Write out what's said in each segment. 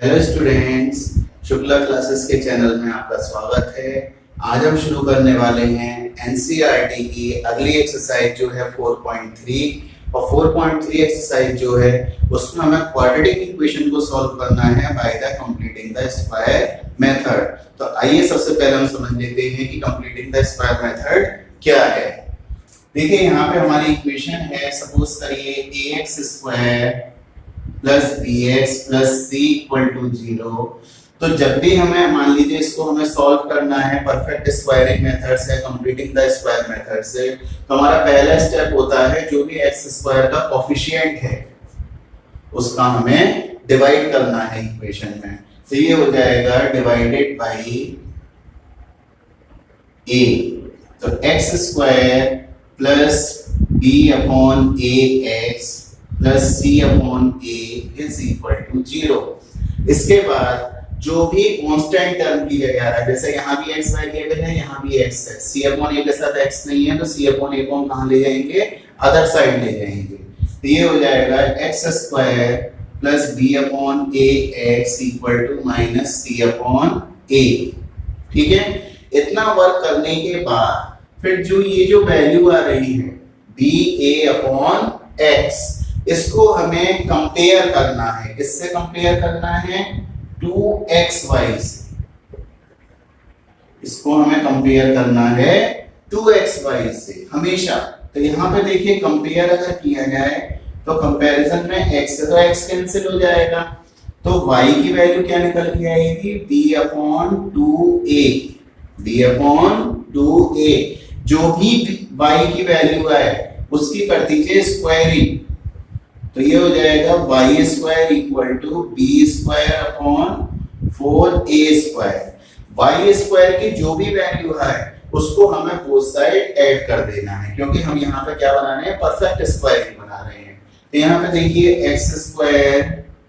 Hello students, Shukla classes के channel में आपका स्वागत है। आज हम शुरू करने वाले हैं एनसीईआरटी की अगली एक्सरसाइज जो है 4.3 और 4.3 एक्सरसाइज जो है उसमें हमें क्वाड्रेटिक इक्वेशन को सॉल्व करना है by the completing the square method. तो आइए सबसे पहले हम समझ लेते हैं कि कंप्लीटिंग द स्क्वायर मेथड क्या है। देखिए यहाँ पे हमारी इक्वेशन है, सपोज करिए ax square plus bx plus c equal to 0। तो जब भी हमें मान लीजिए इसको हमें सॉल्व करना है परफेक्ट स्क्वायरिंग मेथड से, कंप्लीटिंग द स्क्वायर मेथड से, तो हमारा पहला स्टेप होता है जो भी x स्क्वायर का कोफिशिएंट है उसका हमें डिवाइड करना है इक्वेशन में। तो ये हो जाएगा डिवाइडेड बाई a, तो x square plus b upon ax plus c upon a is equal to 0। इसके बाद जो भी कांस्टेंट टर्म लिया जा रहा है, जैसे यहाँ भी x वेरिएबल है, यहाँ भी x है, c अपॉन a के साथ x नहीं है तो c अपॉन a को हम कहाँ ले जाएंगे, अदर साइड ले जाएंगे। तो ये हो जाएगा x square plus b upon ax equal to minus c upon a। ठीक है, इतना वर्क करने के बाद फिर जो ये जो वैल्यू आ रही है ba अपॉन x, इसको हमें कंपेयर करना है। किससे कंपेयर करना है, 2xy से। इसको हमें कंपेयर करना है 2xy से हमेशा। तो यहाँ पे देखिए कंपेयर अगर किया जाए तो कंपैरिजन में x से तो x कैंसिल हो जाएगा, तो y की वैल्यू क्या निकल के आएगी, b upon 2a। b upon 2a जो भी y की वैल्यू आए उसकी कर दीजिए स्क्वायरिंग। तो ये हो जाएगा y square equal to b square upon 4a square. Y square की जो भी वैल्यू है उसको हमें बोथ साइड ऐड कर देना है, क्योंकि हम यहाँ पे क्या बना रहे हैं, परफेक्ट स्क्वायरिंग बना रहे हैं। तो यहाँ पे देखिए x square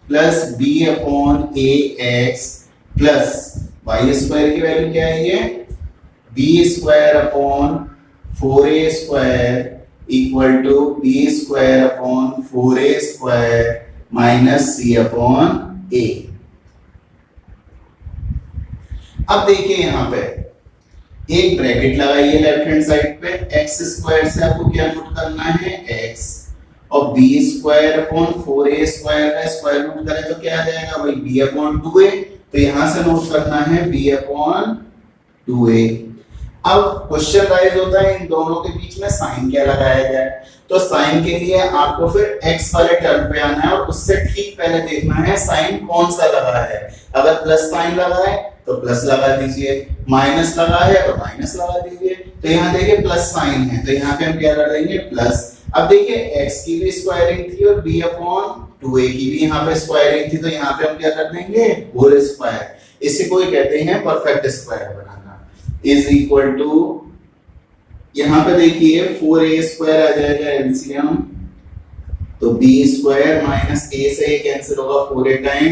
plus b upon a x plus y square की वैल्यू क्या है, ये b square upon 4a square equal to b square upon 4a square minus c upon a। अब देखिए यहाँ पे एक ब्रैकेट लगाइए लेफ्ट हैंड साइड पे, एक्स स्क्वायर से आपको क्या नोट करना है, x, और b square upon 4a square का स्क्वायर रूट करें तो क्या आ जाएगा भाई, b अपॉन 2a। तो यहां से नोट करना है b अपॉन 2a। अब क्वेश्चन राइज होता है इन दोनों के बीच में साइन क्या लगाया जाए। तो साइन के लिए आपको फिर x वाले टर्म पे आना है और उससे ठीक पहले देखना है साइन कौन सा लगा है। अगर प्लस साइन लगा है तो प्लस लगा दीजिए, माइनस लगा है तो माइनस लगा दीजिए। तो यहाँ देखिए प्लस साइन है तो यहाँ पे हम क्या कर देंगे, प्लस। अब देखिए x की भी स्क्वायरिंग थी और b अपॉन 2a की भी यहाँ पे स्क्वायरिंग थी, तो यहाँ पे हम क्या कर देंगे, होल स्क्वायर। इसी को ही कहते हैं परफेक्ट स्क्वायर बनाना। इज इक्वल टू, यहां पे देखिए 4a स्क्वायर आ जाएगा एलसीएम, तो b स्क्वायर माइनस a से a कैंसिल होगा 4a टाइम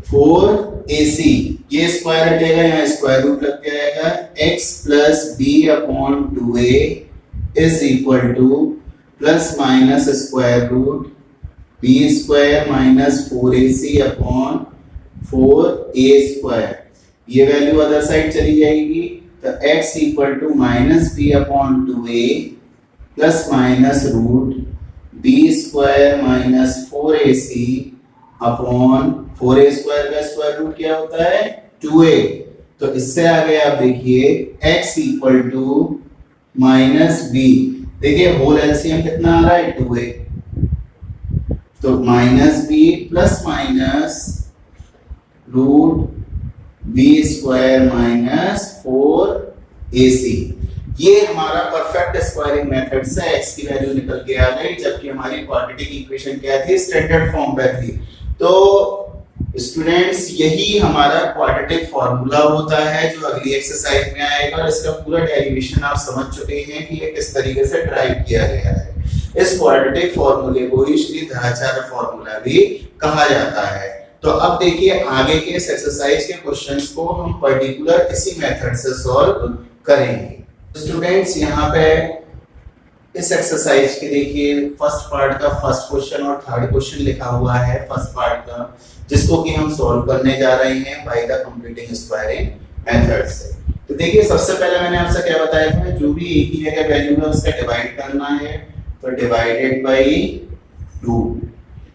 4ac, ये स्क्वायर हटेगा, यहाँ स्क्वायर रूट लग जाएगा। x plus b upon 2a is equal to plus minus square root b square minus 4ac upon 4a square. ये value other side चली जाएगी, तो x equal to minus b upon 2a plus minus root b square minus 4ac upon 4a square का square root क्या होता है, 2a। तो इससे आगे आप देखिए x equal to minus b, देखिए होल एलसीएम कितना आ रहा है, 2a, तो minus b plus minus root b square minus 4ac। ये हमारा परफेक्ट स्क्वायरिंग मेथड से x की वैल्यू निकल के आ गई, जबकि हमारी क्वाड्रेटिक इक्वेशन क्या थी, स्टैंडर्ड फॉर्म पे थी। तो स्टूडेंट्स यही हमारा क्वाड्रेटिक फॉर्मूला होता है जो अगली एक्सरसाइज में आएगा, और इसका पूरा डेरिवेशन आप समझ चुके हैं कि ये किस तरीके से ड्राइव किया गया है। इस क्वाड्रेटिक फॉर्मूले को ही श्रीधराचार्य फॉर्मूला भी कहा जाता है। तो अब देखिए आगे के इस एक्सरसाइज के क्वेश्चंस को हम पर्टिकुलर इसी मेथड से सॉल्व करेंगे। स्टूडेंट्स यहाँ पे इस एक्सरसाइज के देखिए फर्स्ट पार्ट का फर्स्ट क्वेश्चन और थर्ड क्वेश्चन लिखा हुआ है फर्स्ट पार्ट का, जिसको कि हम सॉल्व करने जा रहे हैं by the completing squaring method से। तो देखिए सबसे पहले मैंने आपसे क्या बताया था, जो भी एक ही जगह वैल्यू है उसका डिवाइड करना है, तो डिवाइडेड बाई 2,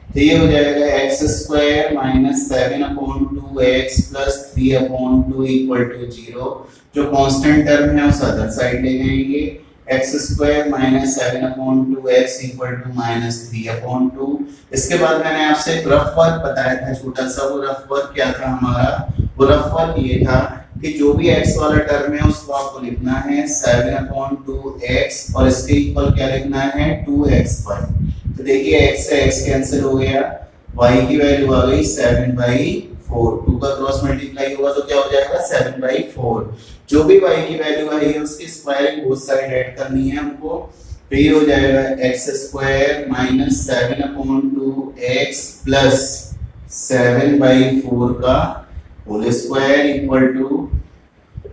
तो ये हो जाएगा x square minus 7/2x plus 3/2 equal to 0। जो कांस्टेंट टर्म है उस अदर साइड ले जाएंगे, x square minus 7/2x equal to minus 3/2। इसके बाद मैंने आपसे एक रफ वर्क बताया था छोटा सा, वो रफ वर्क क्या था हमारा, वो रफ वर्क ये था कि जो भी x वाला टर्म है उसको आपको लिखना है 7/2x और इसके इक्वल क्या लिखना है 2xy। तो देखिए x से x कैंसिल हो गया, y की वैल्यू आ गई 7/4, 2 का क्रॉस मल्टीप्लाई होगा तो क्या हो जाएगा 7/4। जो भी y की वैल्यू आई है उसकी स्क्वायरिंग बोथ साइड ऐड करनी है हमको, तो ये हो जाएगा x square minus 7/2x plus 7/4 का होल स्क्वायर इक्वल टू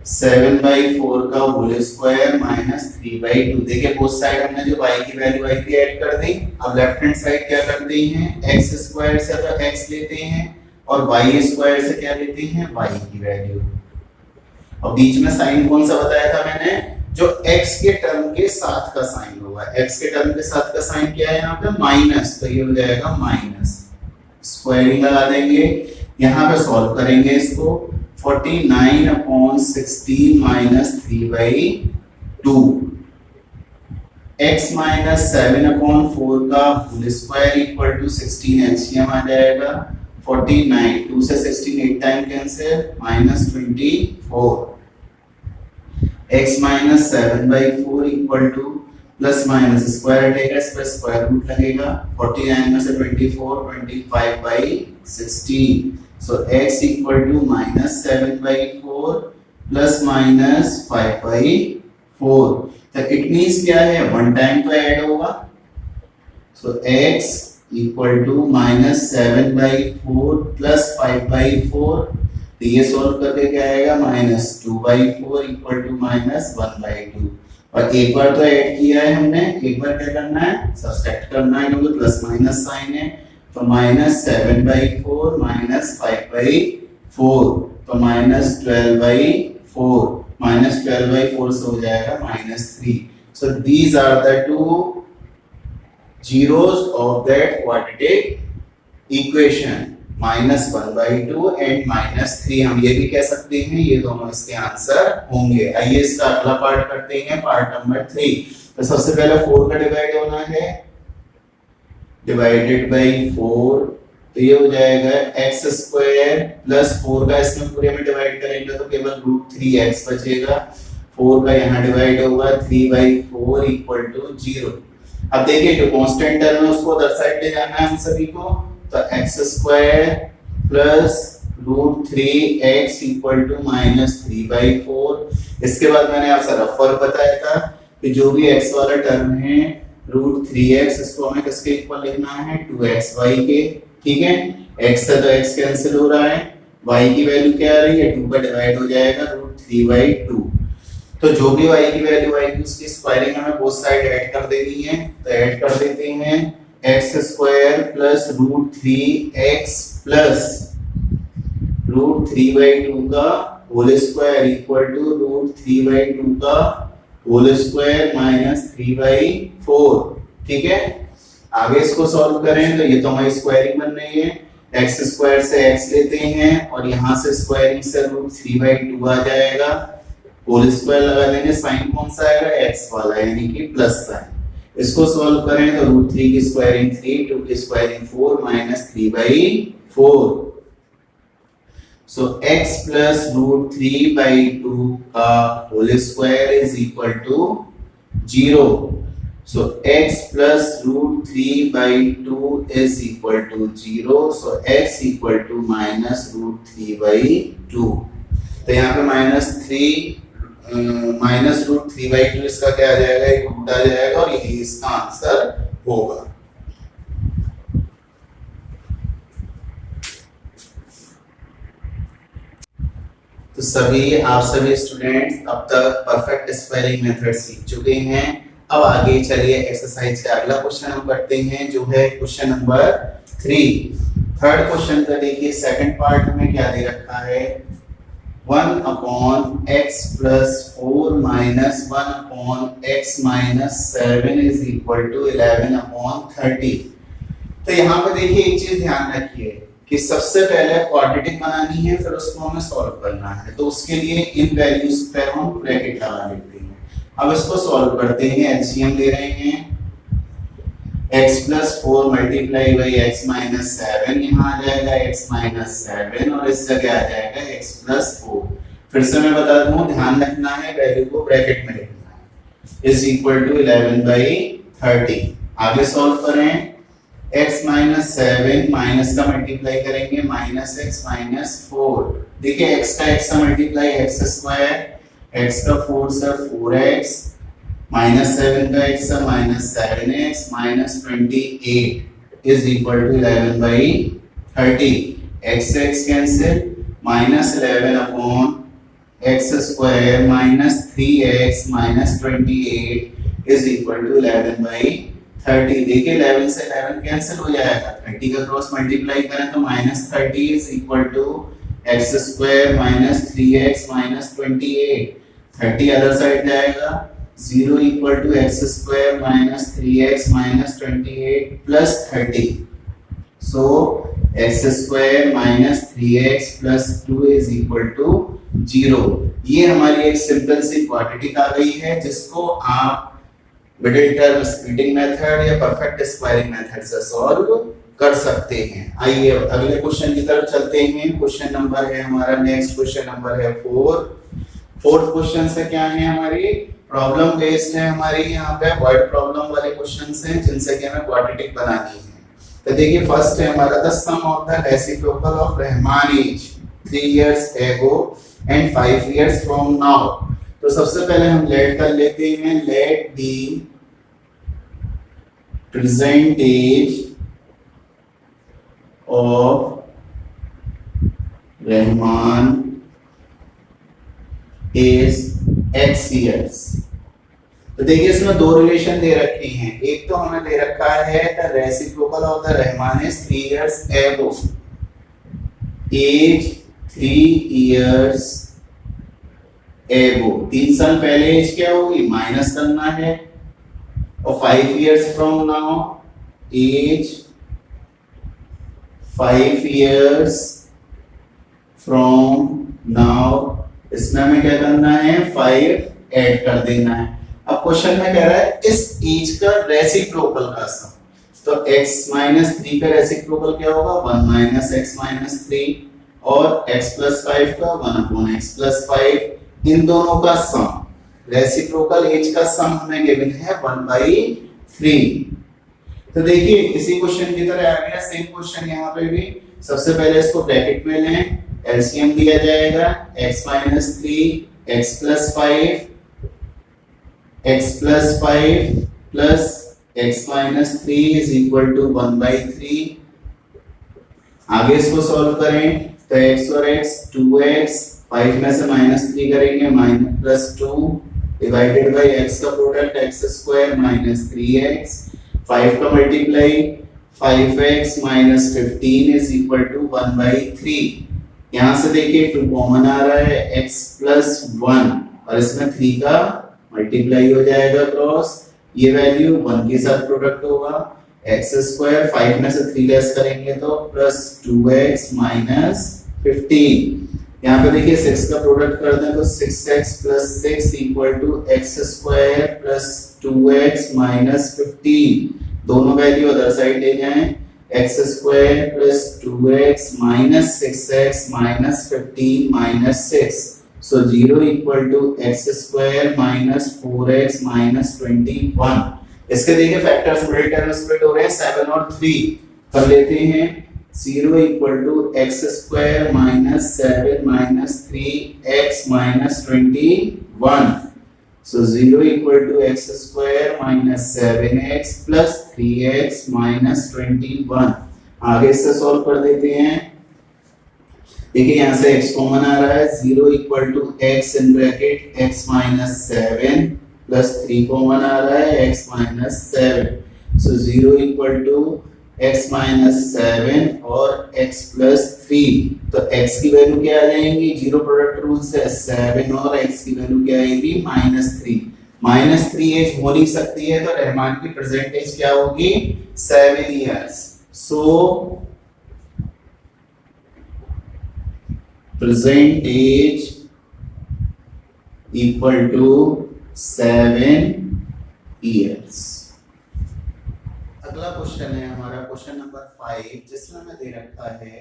7/4 का होल स्क्वायर माइनस 3/2। देखिए बोथ साइड हमने जो y की वैल्यू आई थी ऐड कर दी। अब लेफ्ट हैंड साइड क्या करते हैं, x स्क्वायर से तो x लेते हैं और y स्क्वायर से क्या लेते हैं y की वैल्यू। और बीच में साइन कौन सा बताया था मैंने, जो x के टर्म के साथ का साइन होगा। x के टर्म के साथ का साइन क्या है यहाँ पे माइनस, तो ये हो जाएगा माइनस, स्क्वायरिंग लगा देंगे, यहाँ पे सॉल्व करेंगे इसको, 49/16 माइनस 3/2 x माइनस 7/4 का whole square equal to 16 LCM आ जाएगा 49, 2 से 16 8 time cancel minus 24, x minus 7/4 equal to plus minus square हटेगा, इस पर स्क्वायर रूट लगेगा, 49 में से 24 25/16, so x equal to minus 7/4 plus minus 5/4। तो इट मींस क्या है, वन टाइम तो ऐड होगा, so x equal to minus 7/4 plus 5/4, तो ये सॉल्व करके क्या आएगा माइनस 2/4 इक्वल टू माइनस 1/2। और एक बार तो ऐड किया है हमने, एक बार क्या करना है सब्ट्रैक्ट करना है क्योंकि प्लस माइनस साइन है, तो माइनस 7/4 माइनस 5/4, तो माइनस 12/4, माइनस 12/4 से हो जाएगा minus 3। So these are the two zeros of that quadratic equation, -1/2 and -3। हम ये भी कह सकते हैं ये दोनों इसके आंसर होंगे। आइए इसका अगला पार्ट करते हैं, पार्ट नंबर 3। तो सबसे पहले 4 का डिवाइड होना है, डिवाइडेड बाई 4, तो ये हो जाएगा x स्क्वायर प्लस 4 का इसमें पूरे में डिवाइड करेंगे तो केवल √3x बचेगा, 4 का यहाँ डिवाइड होगा 3/4 इक्वल टू 0। अब देखिए जो कांस्टेंट टर्म है उसको अदर साइड ले जाना है हम सभी को, तो x square plus √3x equal to -3/4। इसके बाद मैंने आपसे रफ वर्क बताया था कि जो भी x वाला टर्म है √3x, इसको हमें किसके इक्वल लिखना है 2xy के, ठीक है। x से तो x कैंसिल हो रहा है, y की वैल्यू क्या आ रही है 2 का डिवाइड हो जाएगा √3/2। तो जो भी y की वैल्यू आएगी उसकी स्क्वायरिंग हमें बोथ साइड ऐड कर देनी है, तो ऐड कर देते हैं x square plus √3x plus √3/2 का होल स्क्वायर इक्वल टू √3/2 का होल स्क्वायर माइनस 3/4, ठीक है। आगे इसको सॉल्व करें तो ये तो हमारी स्क्वायरिंग बन रही है, x स्क्वायर से x लेते हैं और यहाँ से स्क्वायरिंग से √3/2 आ जाएगा, होल स्क्वायर लगा देंगे, साइन कौन सा आएगा x वाला यानी कि प्लस साइन। इसको सॉल्व करें तो √3 की स्क्वायरिंग 3, 2 की squaring 4 minus 3/4। So x plus √3/2 का whole square is equal to 0। So x plus √3/2 is equal to 0. So x equal to minus √3/2। तो यहाँ पे माइनस √3/2 इसका क्या आ जाएगा, एक रूट आ जाएगा और यही इसका आंसर होगा। तो आप सभी स्टूडेंट अब तक परफेक्ट स्क्वायरिंग मेथड सीख चुके हैं। अब आगे चलिए एक्सरसाइज का अगला क्वेश्चन हम करते हैं जो है क्वेश्चन नंबर 3। थर्ड क्वेश्चन का देखिए सेकंड पार्ट में क्या दे रखा है 1 upon x plus 4 minus 1 upon x minus 7 is equal to 11 upon 30। तो यहाँ पे देखिए एक चीज ध्यान रखिए कि सबसे पहले क्वाड्रेटिक बनानी है फिर उसको हमें सॉल्व करना है, तो उसके लिए इन वैल्यूज पे हम ब्रैकेट लगा लेते हैं। अब इसको सॉल्व करते हैं, एलसीएम ले रहे हैं x plus 4 multiply by x minus 7, यहाँ आ जाएगा x माइनस 7 और इस जगह आ जाएगा x प्लस 4। फिर से मैं बता दूं, ध्यान रखना है वैल्यू को ब्रैकेट में लिखना है, इज इक्वल टू 11 बाई 30। आगे सॉल्व करें, x माइनस 7 माइनस का मल्टीप्लाई करेंगे माइनस x माइनस 4। देखिए x का x का मल्टीप्लाई x स्क्वायर, x का 4 से 4x माइनस 7 का x से minus 7x minus 28 is equal to 11 by 30। x से x cancel, minus 11 upon x square minus 3x minus 28 is equal to 11 by 30। देखिए 11 से 11 कैंसिल हो जाएगा, 30 का क्रॉस मल्टीप्लाई करें तो minus 30 is equal to x square minus 3x minus 28। 30 other side जाएगा, 0 equal to x square minus 3x minus 28 plus 30। So x square minus 3x plus 2 is equal to 0। ये हमारी एक simple सी quadratic आ गई है जिसको आप मिडिल टर्म स्प्लिटिंग मेथड या perfect squaring method से सॉल्व कर सकते हैं। आइए अगले क्वेश्चन की तरफ चलते हैं। क्वेश्चन नंबर है हमारा, नेक्स्ट क्वेश्चन नंबर है 4। फोर्थ क्वेश्चन से क्या है हमारी प्रॉब्लम बेस्ड है, हमारी यहाँ पे वर्ड प्रॉब्लम वाले क्वेश्चंस हैं जिनसे कि हमें क्वाड्रेटिक बनानी है। तो देखिए फर्स्ट है हमारा the sum of the reciprocal of Rahman age 3 years ago and 5 years from now। तो सबसे पहले हम लेट कर लेते हैं, let the present age of Rahman is x years। तो देखिए इसमें दो रिलेशन दे रखे हैं, एक तो हमें दे रखा है the reciprocal of the Rahman is 3 years ago, age 3 years एगो, 3 साल पहले एज क्या होगी माइनस करना है, और 5 years from now age 5 years from now, इसमें हमें क्या करना है 5 ऐड कर देना है। अब क्वेश्चन में कह रहा है इस एज का रेसिप्रोकल का सम, तो x माइनस 3 का रेसिप्रोकल क्या होगा 1 माइनस एक्स माइनस 3, और x प्लस 5 का 1 अपॉन एक्स प्लस 5, इन दोनों का सम, रेसिप्रोकल एज का सम हमें गिवन है 1/3। तो देखिए इसी क्वेश्चन की तरह आ गया सेम क्वेश्चन यहाँ पे भी। सबसे पहले इसको ब्रैकेट में लें, एलसीएम दिया जाएगा x minus 3 x plus 5 x plus 5 plus x minus 3 is equal to 1/3। आगे इसको सॉल्व करें तो x और x 2x, 5 में से माइनस 3 करेंगे minus plus 2 divided by x का product x square minus 3x, 5 का multiply 5x minus 15 is equal to 1/3। यहाँ से देखिए 2 कॉमन आ रहा है x प्लस 1 और इसमें 3 का मल्टीप्लाई हो जाएगा क्रॉस, ये वैल्यू 1 के साथ प्रोडक्ट होगा, x स्क्वायर 5 में से 3 लेस करेंगे तो प्लस 2x माइनस 15। यहाँ पे देखिए 6 का प्रोडक्ट कर दें तो 6x plus 6 equal to x square plus 2x minus 15। दोनों वैल्यू अदर साइड ले जाएं, x square plus 2x minus 6x minus 15 minus 6, so 0 equal to x square minus 4x minus 21। इसके देखिए फैक्टर्स मिडिल टर्म स्प्लिट हो रहे हैं 7 और 3 कर लेते हैं, 0 equal to x square minus 7 minus 3x minus 21, so 0 equal to x square minus 7x plus 3x minus 21। आगे इससे सॉल्व कर देते हैं, देखिए यहाँ से x कॉमन आ रहा है, 0 equal to x in bracket x minus 7 plus 3 common आ रहा है x minus 7, so 0 equal to x minus 7 और x प्लस 3, तो x की वैल्यू क्या आ जाएंगी, जीरो प्रोडक्ट रूल से 7 और x की वैल्यू क्या आएगी -3 एज हो नहीं सकती है, तो रहमान की प्रेजेंट एज क्या होगी 7 years, so present age equal to 7 years. अगला क्वेश्चन है हमारा क्वेश्चन नंबर 5, जिसमें हमें दे रखा है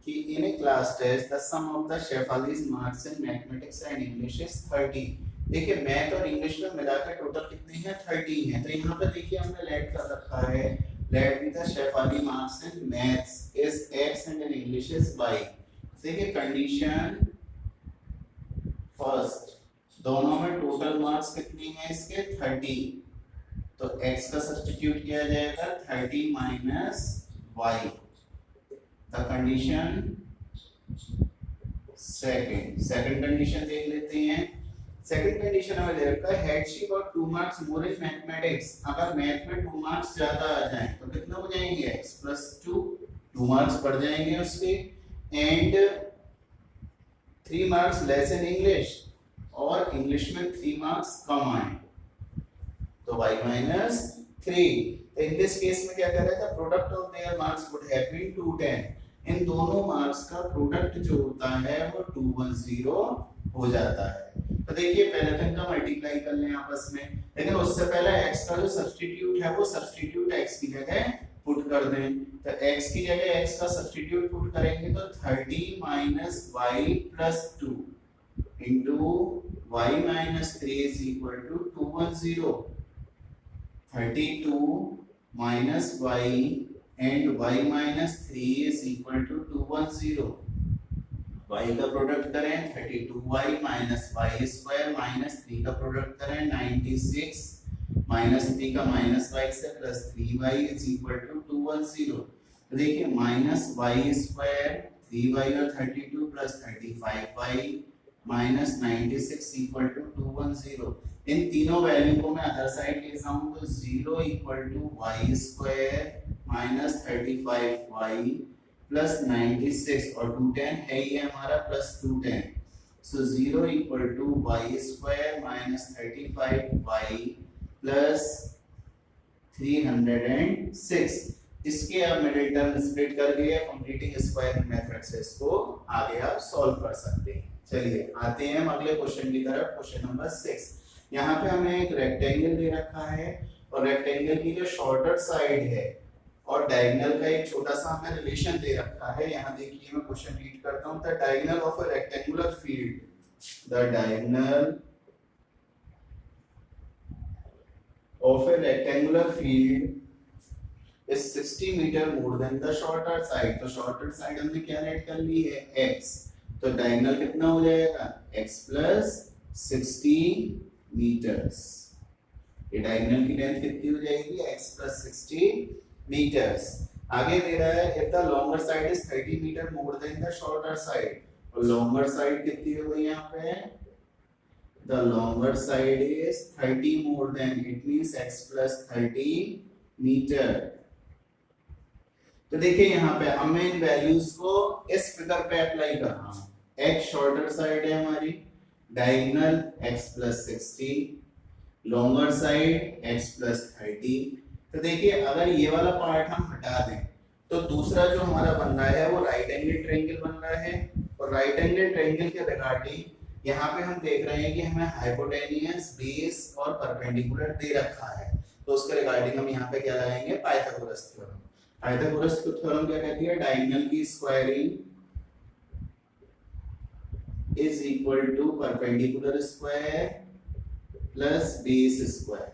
कि in a class test the sum of the Shefali's marks in mathematics and English is 30। देखिए मैथ और इंग्लिश में मिलाकर टोटल कितने हैं 30 हैं, तो यहाँ पे देखिए हमने लेट कर रखा है let be the Shefali marks in maths is x and in English is y। देखिए कंडीशन फर्स्ट, दोनों में टोटल मार्क्स कितनी है इसके 30, तो x का सब्स्टिट्यूट किया जाएगा 30 minus y। The condition second condition देख लेते हैं। सेकंड कंडीशन हमें दे रखा है head she got 2 marks more in mathematics, अगर मैथ में 2 मार्क्स ज्यादा आ जाएं तो कितना हो जाएंगे x प्लस 2 मार्क्स बढ़ जाएंगे उसके, and 3 marks less in English, और इंग्लिश में 3 मार्क्स कम आए तो y माइनस 3। तो इन दिस केस में क्या कर रहा था, product of their marks would have been 210, इन दोनों मार्क्स का प्रोडक्ट जो होता है वो 210 हो जाता है। तो देखिए पहले तो इनका मल्टीप्लाई कर लें आपस में, लेकिन उससे पहले x का जो सब्स्टिट्यूट है वो सब्स्टिट्यूट x की जगह पुट कर दें, तो x की जगह x का सब्स्टिट्यूट पुट करेंगे तो 30 minus y plus 2 into y minus 3 is equal to 210, 32 minus y and y minus 3 is equal to 210, y का प्रोडक्ट करें 32y minus y square minus 3 का प्रोडक्ट करें 96 minus 3 का minus y से plus 3y is equal to 210। तो देखिए minus y square 3y और 32 plus 35y minus 96 equal to 210। इन तीनों वैल्यू को मैं अदर साइड ले जाऊं तो 0 equal to y square minus 35y plus 96 और 210 है ये हमारा plus 210, so 0 equal to y square minus 35y plus 306। इसके अब मिडिल टर्म स्प्लिट कर लिया, कंप्लीटिंग स्क्वायर मेथड से इसको आगे आप सॉल्व कर सकते हैं। चलिए आते हैं हम अगले क्वेश्चन की तरफ, क्वेश्चन नंबर 6। यहाँ पे हमें एक रेक्टेंगल दे रखा है और रेक्टेंगल की जो शॉर्टर साइड है और डायगोनल का एक छोटा सा हमें रिलेशन दे रखा है। यहाँ देखिए मैं क्वेश्चन रीड करता हूँ, the diagonal of a rectangular field, the diagonal of a rectangular field is 60 metre more than the shorter side. तो शॉर्टर साइड हमने क्या रेट कर ली है x, तो डायगोनल कितना हो जाएगा x प्लस 60 मीटर्स, ये डायगोनल की लेंथ कितनी हो जाएगी x प्लस 60 मीटर्स। आगे दे रहा है if the longer side is 30 metre more than the shorter side, और लॉन्गर साइड कितनी हो गई यहाँ पे, the longer side is 30 more than, it means x plus 30 metre. तो देखिए यहाँ पे अब मैं इन वैल्यूज को इस फिगर पे अप्लाई कर रहा हूँ, x शॉर्टर साइड है हमारी, diagonal x plus 60, longer side x plus 30। तो देखिए अगर ये वाला पार्ट हम हटा दें तो दूसरा जो हमारा बन रहा है वो राइट एंगल ट्रायंगल बन रहा है, और राइट एंगल ट्रायंगल के रिगार्डिंग यहाँ पे हम देख रहे हैं कि हमें हाइपोटेन्यूस, बेस और परपेंडिकुलर दे रखा है, तो उसके रिगार्डिंग हम यहाँ पे क्या लगाएंगे पाइथागोरस थ्योरम। पाइथागोरस थ्योरम क्या कहती है, डायगोनल की squaring is equal to perpendicular square plus base square,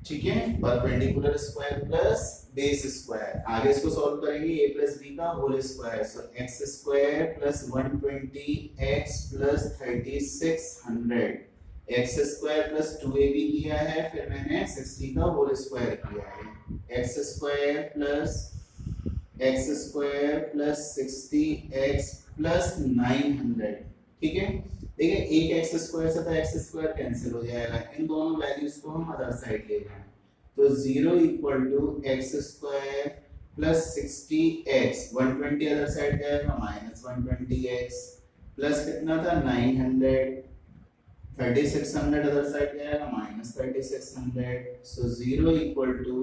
ठीक है, perpendicular square plus base square. आगे इसको सॉल्व करेंगे a प्लस b का होल स्क्वायर, सो x square plus 120 x plus 3600, x square plus 2ab किया है, फिर मैंने 60 का होल स्क्वायर किया है, x square plus 60x plus 900, ठीक है। देखिए एक एक्स स्क्वायर से तो एक्स स्क्वायर कैंसिल हो जाएगा, इन दोनों वैल्यूज को हम अदर साइड ले जाएं तो 0 equal to x square plus 60x 120 other side जाएगा माइनस 120x प्लस कितना था 900 3600 अदर साइड जाएगा minus 3600 so 0 equal to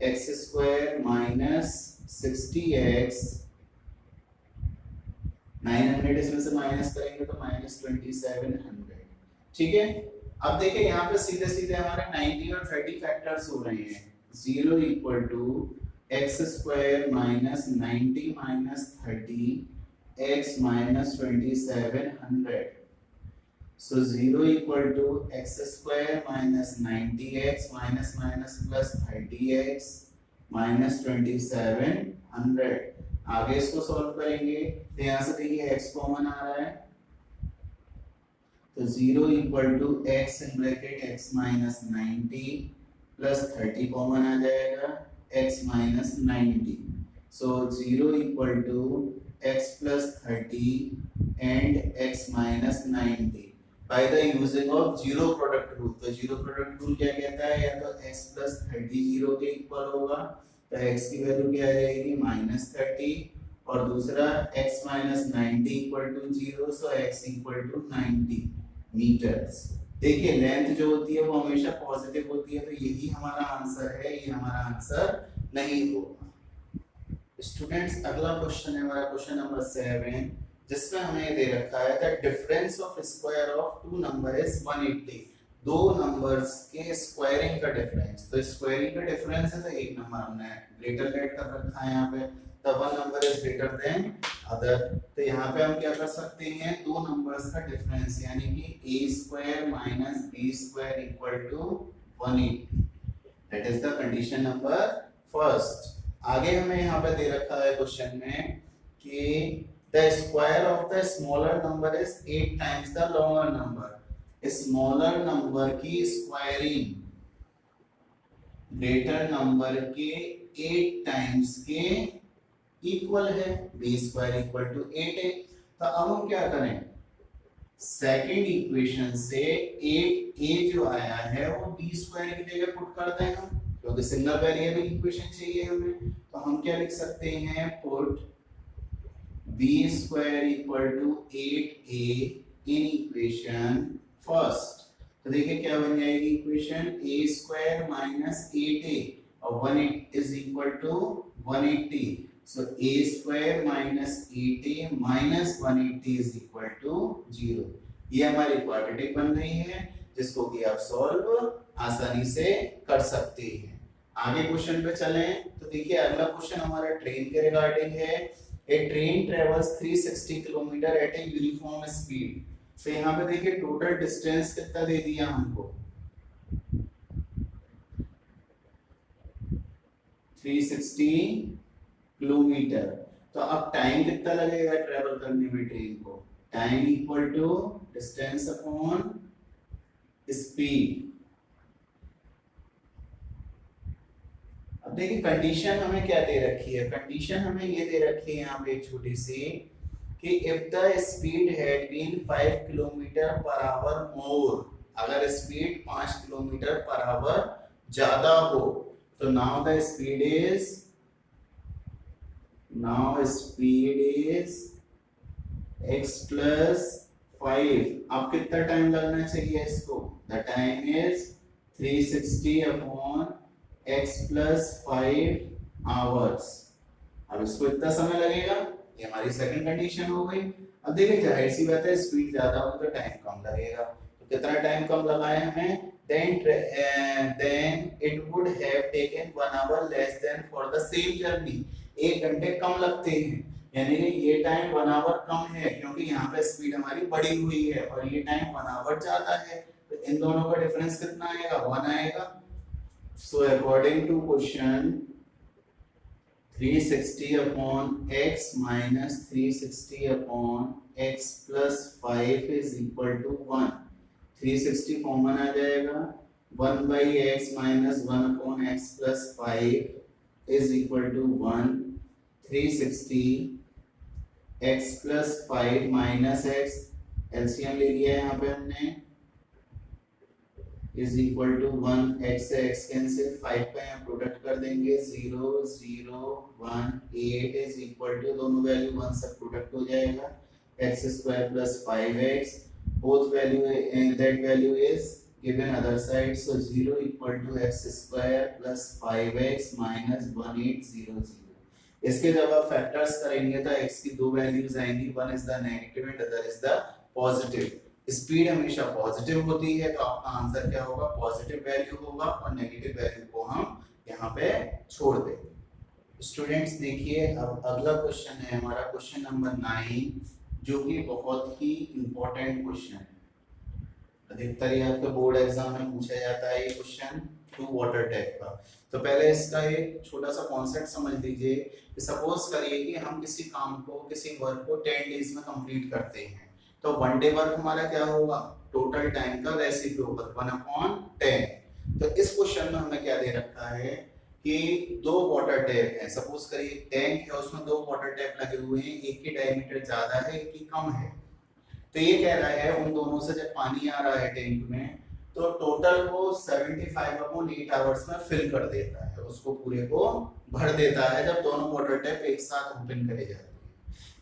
x square minus 60x 900 इसमें से माइनस करेंगे तो माइनस 2700। ठीक है, अब देखिए यहाँ पे सीधे सीधे हमारे 90 और 30 फैक्टर्स हो रहे हैं। 0 equal to x square minus 90 minus 30 x minus 2700 so 0 equal to x square minus 90x minus minus plus 30x minus 2700। आगे इसको सॉल्व करेंगे तो यहाँ से देखिए x कॉमन आ रहा है तो 0 equal to x in bracket x minus 90 plus 30 common आ जाएगा x minus 90 so 0 equal to x plus 30 and x minus 90 by the using of zero product rule. तो जीरो प्रोडक्ट रूल क्या कहता है, या तो x प्लस 30 जीरो के equal होगा तो x की वैल्यू क्या आ जाएगी माइनस 30 और दूसरा x minus 90 equal to 0 so x equal to 90 metres. देखिए लेंथ जो होती है वो हमेशा पॉजिटिव होती है तो यही हमारा आंसर है, ये हमारा आंसर नहीं होगा। स्टूडेंट्स अगला क्वेश्चन है हमारा क्वेश्चन नंबर 7 जिसमें हमें दे रखा है the difference of square of two number is 180। दो नंबर्स के स्क्वायरिंग का डिफरेंस, तो स्क्वायरिंग का डिफरेंस है तो एक नंबर हमने ग्रेटर लेट कर रखा है यहाँ पे, तो one number is greater than other. तो यहाँ पे हम क्या कर सकते हैं, दो नंबर्स का डिफरेंस यानी कि a square minus b square equal to 180, that is the condition number first. आगे हमें यहाँ पे दे रखा है क्वेश्चन में कि the square of the smaller number is 8 times the longer number. Smaller number की स्क्वायरिंग ग्रेटर नंबर के 8 टाइम्स के इक्वल है, b स्क्वायर इक्वल टू 8 है। तो अब हम क्या करें, सेकेंड इक्वेशन से 8a जो आया है वो b स्क्वायर की जगह पुट कर दें हम, क्योंकि सिंगल वेरिएबल इक्वेशन चाहिए हमें। तो हम क्या लिख सकते हैं, put b square equal to 8a in equation first. तो देखिए क्या बन जाएगी equation, a square minus 8a और 1 is equal to 180। So a square minus 8a minus 180 is equal to 0। ये हमारी क्वाड्रेटिक बन रही है जिसको कि आप सॉल्व आसानी से कर सकते हैं। आगे क्वेश्चन पे चलें तो देखिए अगला क्वेश्चन हमारा ट्रेन के रिगार्डिंग है। A train travels 360 kilometre at a uniform speed. तो यहाँ पे देखिए टोटल डिस्टेंस कितना दे दिया हमको, 360 किलोमीटर। तो अब टाइम कितना लगेगा ट्रेवल करने में ट्रेन को, time equal to distance upon speed. अब देखिए कंडीशन हमें क्या दे रखी है, कंडीशन हमें ये दे रखी है यहाँ पे एक छोटी सी कि if the speed had been 5 kilometre per hour more, अगर स्पीड 5 किलोमीटर पर आवर ज्यादा हो तो now speed is x plus 5। अब कितना टाइम लगना चाहिए इसको, the time is 360 upon x plus 5 hours. अब इसको इतना समय लगेगा, ये हमारी सेकंड कंडीशन हो गई। अब देखिए जाहिर सी बात है स्पीड ज्यादा हो तो टाइम कम लगेगा, तो कितना टाइम कम लगा है हमें, then it would have taken 1 hour less than for the same journey। 1 घंटे कम लगते हैं, यानी कि ये टाइम 1 आवर कम है क्योंकि यहाँ पे स्पीड हमारी बढ़ी हुई है और ये टाइम 1 आवर ज्यादा है, तो इन दोनों का डिफरेंस कितना आएगा, 1 आएगा। So according to question 360 upon x minus 360 upon x plus 5 is equal to 1। 360 common आ जाएगा, 1 by x minus 1 upon x plus 5 is equal to 1। 360 x plus 5 minus x, LCM ले लिया है यहाँ पे हमने, इज इक्वल टू 1, एक्स से x cancel, 5 का यहाँ प्रोडक्ट कर देंगे, 0 0 1 8 इज इक्वल टू, दोनों वैल्यू 1 सब प्रोडक्ट हो जाएगा, x square plus 5x, both value and that value is given other side, so 0 equal to x square plus 5x minus 1800। इसके जब आप फैक्टर्स करेंगे तो x की दो वैल्यूज आएंगी, one is the negative and other is the positive. Speed हमेशा positive होती है तो आपका आंसर क्या होगा, पॉजिटिव वैल्यू होगा, और नेगेटिव वैल्यू को हम यहाँ पे छोड़ देंगे। स्टूडेंट्स देखिए, अब अगला क्वेश्चन है हमारा क्वेश्चन नंबर 9, जो कि बहुत ही इंपॉर्टेंट क्वेश्चन है। अधिकतर ये आपके बोर्ड एग्जाम में पूछा जाता है ये क्वेश्चन, टू वाटर टैप का। तो पहले इसका एक छोटा सा कॉन्सेप्ट समझ लीजिए कि सपोज करिए कि हम किसी काम को, किसी वर्क को 10 डेज में कंप्लीट करते हैं, तो 1 डे वर्क हमारा क्या होगा, टोटल टाइम का रेसिप्रोकल 1/10। तो इस क्वेश्चन में हमें क्या दे रखा है कि दो वाटर टैप है, सपोज करिए टैंक है, उसमें दो वाटर टैप लगे हुए हैं, एक की डायमीटर ज्यादा है, एक की कम है। तो ये कह रहा है उन दोनों से जब पानी आ रहा है टैंक में, तो टोटल वो 75/8 आवर्स में फिल कर देता है, उसको पूरे को भर देता है जब दोनों वाटर टैप एक साथ ओपन करे जाते हैं।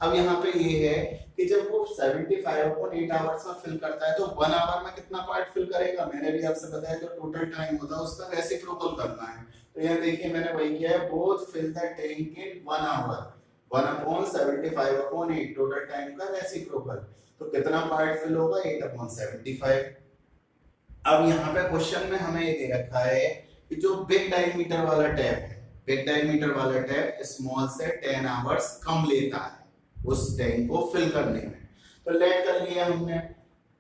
अब यहाँ पे ये है कि जब वो 75/8 आवर्स में फिल करता है तो 1 आवर में कितना पार्ट फिल करेगा, मैंने भी आपसे बताया जो टोटल टाइम होता है उसका रेसिप्रोकल करना है। तो यहाँ देखिए मैंने वही किया है, both fill the tank in 1 hour, 1/75/8 total time का रेसिप्रोकल, तो कितना पार्ट फिल होगा, 8/75। अब यहाँ पे क्वेश्चन में हमें ये दे रखा है कि जो बिग डायमीटर वाला टैप है, बिग डायमीटर वाला टैप स्मॉल से 10 आवर्स कम लेता है उस टैंक को फिल करने में। तो लेट कर लिया हमने,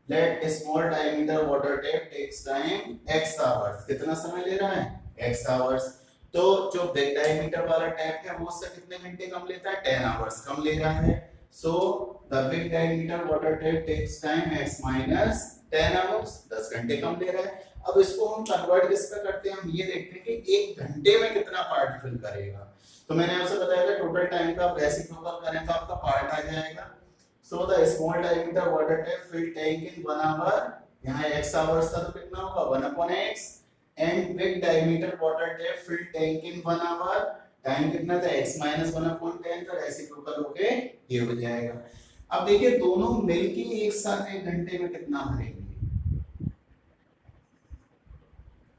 let small diameter water tap takes time x hours, कितना समय ले रहा है, x आवर्स। तो जो बिग डायमीटर वाला टैप है वो उससे कितने घंटे कम लेता है, 10 आवर्स कम ले रहा है। So the big diameter water tap takes time x minus 10 hours, 10 घंटे कम ले रहा है। अब इसको हम कन्वर्ट किस पे करते हैं, हम ये देखते हैं कि एक घंटे में कितना पार्ट फिल करेगा। तो मैंने आपसे बताया था टोटल टाइम का रेसिप्रोकल करें तो आपका पार्ट आ जाएगा। So the small diameter water tap fill tank in 1 hour, यहाँ x आवर्स था तो कितना होगा 1/x, and big diameter water tap fill tank in 1 hour, time कितना था x minus 1/10, तो रेसिप्रोकल होके ये हो जाएगा। अब देखिए दोनों मिलके एक साथ एक घंटे में कितना भरेंगे,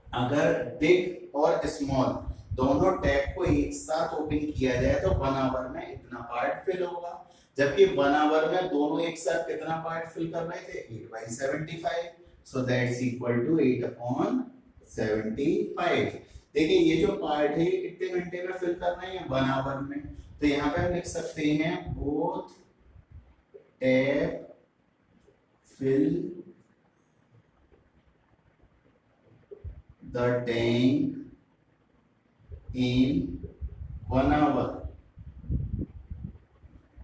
अगर बिग और स्मॉल दोनों टैप को एक साथ ओपन किया जाए तो 1 आवर में इतना पार्ट फिल होगा, जबकि 1 आवर में दोनों एक साथ कितना पार्ट फिल कर रहे थे, 8/75, सो दैट्स इक्वल टू 8/75। देखिए ये जो पार्ट है कितने घंटे में फिल कर रहे हैं, 1 आवर में। तो यहाँ पे हम लिख सकते हैं both tap fill the tank in 1 hour।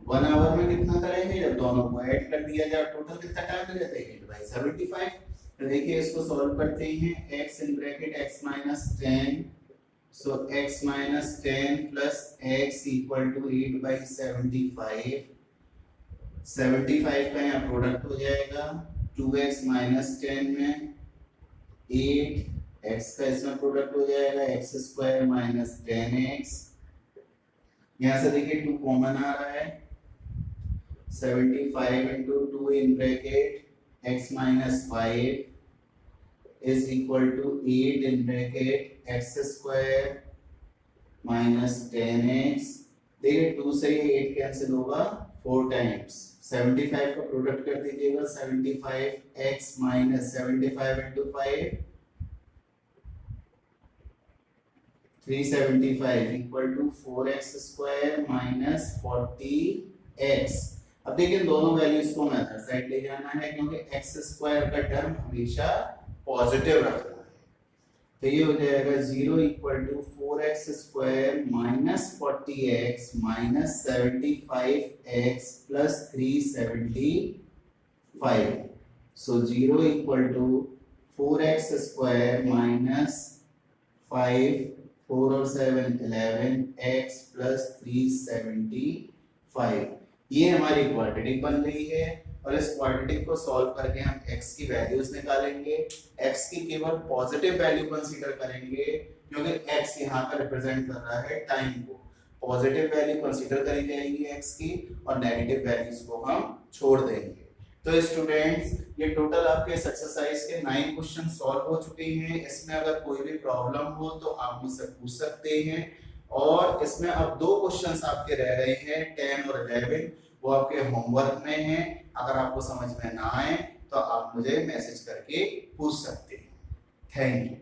1 hour में कितना करेंगे, जब दोनों को ऐड कर दिया जाए टोटल कितना टाइम मिल जाता है, 8/75। तो देखिए इसको सॉल्व करते हैं, x in bracket x minus 10, so x minus 10 plus x equal to 8/75, 75 का यहाँ प्रोडक्ट हो जाएगा, 2x minus 10 में 8, x का इसमें प्रोडक्ट हो जाएगा x स्क्वायर माइनस 10x, यहाँ से देखिए 2 कॉमन आ रहा है, 75 into 2 in bracket x minus 5 is equal to 8 in bracket x square minus 10x। देखिए 2 से 8 कैंसिल होगा 4 टाइम्स, 75 का प्रोडक्ट कर दीजिएगा, 75x minus 75 into 5, 375 equal to 4x square minus 40x। अब देखिए दोनों वैल्यूज को अदर साइड ले जाना है क्योंकि x स्क्वायर का टर्म हमेशा पॉजिटिव रखना है। तो ये हो जाएगा 0 equal to 4x square minus 40x minus 75x plus 375। So 0 equal to 4x square minus 5, 4 और 7 11 x प्लस 375। ये हमारी क्वाड्रेटिक बन रही है। और इस क्वाड्रेटिक को सॉल्व करके हम x की वैल्यूज निकालेंगे। x की केवल पॉजिटिव वैल्यू कंसीडर करेंगे क्योंकि x यहाँ पर रिप्रेजेंट कर रहा है टाइम को। पॉजिटिव वैल्यू कंसीडर करी जाएगी x की और नेगेटिव वैल्यूज को हम छोड़ देंगे। तो स्टूडेंट्स ये टोटल आपके एक्सरसाइज के 9 क्वेश्चन सॉल्व हो चुके हैं। इसमें अगर कोई भी प्रॉब्लम हो तो आप मुझसे पूछ सकते हैं। और इसमें अब 2 क्वेश्चंस आपके रह गए हैं 10 और 11, वो आपके होमवर्क में हैं। अगर आपको समझ में ना आए तो आप मुझे मैसेज करके पूछ सकते हैं। Thank you.